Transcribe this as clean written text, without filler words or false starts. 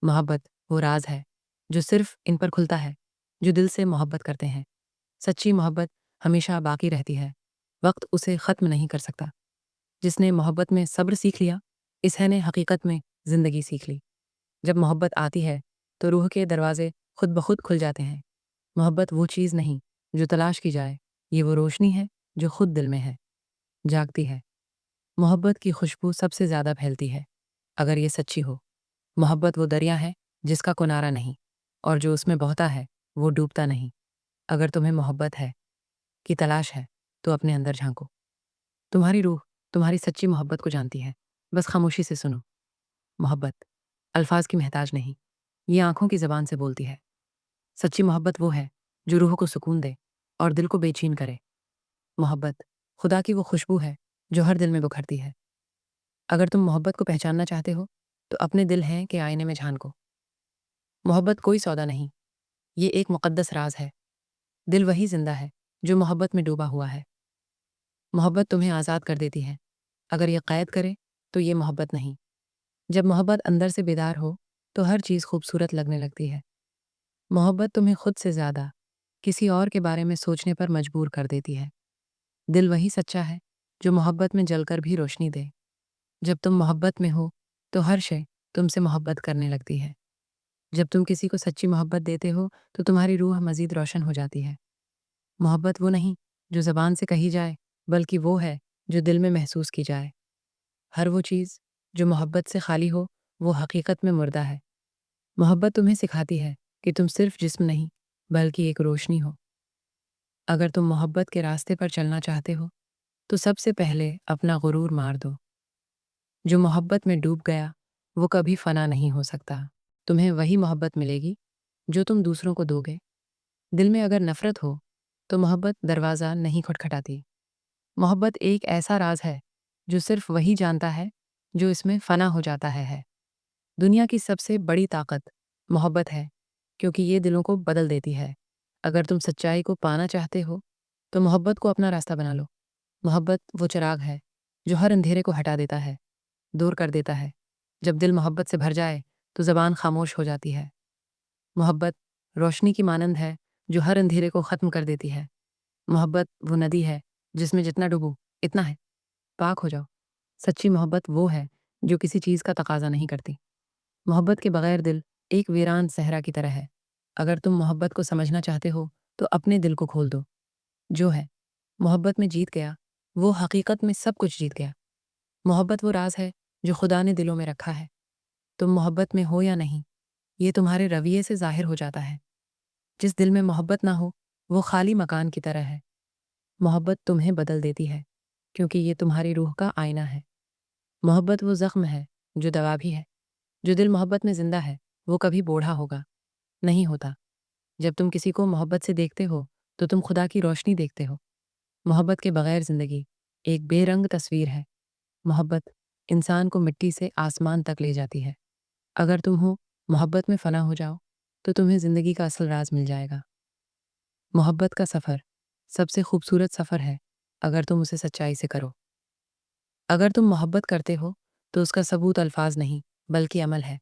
محبت وہ راز ہے جو صرف ان پر کھلتا ہے جو دل سے محبت کرتے ہیں۔ سچی محبت ہمیشہ باقی رہتی ہے، وقت اسے ختم نہیں کر سکتا۔ جس نے محبت میں صبر سیکھ لیا، اس نے حقیقت میں زندگی سیکھ لی۔ جب محبت آتی ہے تو روح کے دروازے خود بخود کھل جاتے ہیں۔ محبت وہ چیز نہیں جو تلاش کی جائے، یہ وہ روشنی ہے جو خود دل میں ہے، جاگتی ہے۔ محبت کی خوشبو سب سے زیادہ پھیلتی ہے اگر یہ سچی ہو۔ محبت وہ دریا ہے جس کا کنارہ نہیں، اور جو اس میں بہتا ہے وہ ڈوبتا نہیں۔ اگر تمہیں محبت ہے کی تلاش ہے تو اپنے اندر جھانکو۔ تمہاری روح تمہاری سچی محبت کو جانتی ہے، بس خاموشی سے سنو۔ محبت الفاظ کی محتاج نہیں، یہ آنکھوں کی زبان سے بولتی ہے۔ سچی محبت وہ ہے جو روح کو سکون دے اور دل کو بے چین کرے۔ محبت خدا کی وہ خوشبو ہے جو ہر دل میں بکھرتی ہے۔ اگر تم محبت کو پہچاننا چاہتے ہو تو اپنے دل ہیں کہ آئینے میں جھانکو۔ محبت کوئی سودا نہیں، یہ ایک مقدس راز ہے۔ دل وہی زندہ ہے جو محبت میں ڈوبا ہوا ہے۔ محبت تمہیں آزاد کر دیتی ہے، اگر یہ قید کرے تو یہ محبت نہیں۔ جب محبت اندر سے بیدار ہو تو ہر چیز خوبصورت لگنے لگتی ہے۔ محبت تمہیں خود سے زیادہ کسی اور کے بارے میں سوچنے پر مجبور کر دیتی ہے۔ دل وہی سچا ہے جو محبت میں جل کر بھی روشنی دے۔ جب تم محبت میں ہو تو ہر شے تم سے محبت کرنے لگتی ہے۔ جب تم کسی کو سچی محبت دیتے ہو تو تمہاری روح مزید روشن ہو جاتی ہے۔ محبت وہ نہیں جو زبان سے کہی جائے، بلکہ وہ ہے جو دل میں محسوس کی جائے۔ ہر وہ چیز جو محبت سے خالی ہو وہ حقیقت میں مردہ ہے۔ محبت تمہیں سکھاتی ہے کہ تم صرف جسم نہیں بلکہ ایک روشنی ہو۔ اگر تم محبت کے راستے پر چلنا چاہتے ہو تو سب سے پہلے اپنا غرور مار دو۔ جو محبت میں ڈوب گیا وہ کبھی فنا نہیں ہو سکتا۔ تمہیں وہی محبت ملے گی جو تم دوسروں کو دو گے۔ دل میں اگر نفرت ہو تو محبت دروازہ نہیں کھٹکھٹاتی۔ محبت ایک ایسا راز ہے جو صرف وہی جانتا ہے جو اس میں فنا ہو جاتا ہے۔ دنیا کی سب سے بڑی طاقت محبت ہے، کیونکہ یہ دلوں کو بدل دیتی ہے۔ اگر تم سچائی کو پانا چاہتے ہو تو محبت کو اپنا راستہ بنا لو۔ محبت وہ چراغ ہے جو ہر اندھیرے کو ہٹا دیتا ہے، دور کر دیتا ہے۔ جب دل محبت سے بھر جائے تو زبان خاموش ہو جاتی ہے۔ محبت روشنی کی مانند ہے جو ہر اندھیرے کو ختم کر دیتی ہے۔ محبت وہ ندی ہے جس میں جتنا ڈوبو اتنا ہے، پاک ہو جاؤ۔ سچی محبت وہ ہے جو کسی چیز کا تقاضا نہیں کرتی۔ محبت کے بغیر دل ایک ویران صحرا کی طرح ہے۔ اگر تم محبت کو سمجھنا چاہتے ہو تو اپنے دل کو کھول دو۔ جو ہے محبت میں جیت گیا وہ حقیقت میں سب کچھ جیت گیا۔ محبت وہ راز ہے جو خدا نے دلوں میں رکھا ہے۔ تم محبت میں ہو یا نہیں، یہ تمہارے رویے سے ظاہر ہو جاتا ہے۔ جس دل میں محبت نہ ہو وہ خالی مکان کی طرح ہے۔ محبت تمہیں بدل دیتی ہے کیونکہ یہ تمہاری روح کا آئینہ ہے۔ محبت وہ زخم ہے جو دوا بھی ہے۔ جو دل محبت میں زندہ ہے وہ کبھی بوڑھا ہوگا نہیں ہوتا۔ جب تم کسی کو محبت سے دیکھتے ہو تو تم خدا کی روشنی دیکھتے ہو۔ محبت کے بغیر زندگی ایک بے رنگ تصویر ہے۔ محبت انسان کو مٹی سے آسمان تک لے جاتی ہے۔ اگر تم ہو محبت میں فنا ہو جاؤ تو تمہیں زندگی کا اصل راز مل جائے گا۔ محبت کا سفر سب سے خوبصورت سفر ہے اگر تم اسے سچائی سے کرو۔ اگر تم محبت کرتے ہو تو اس کا ثبوت الفاظ نہیں بلکہ عمل ہے۔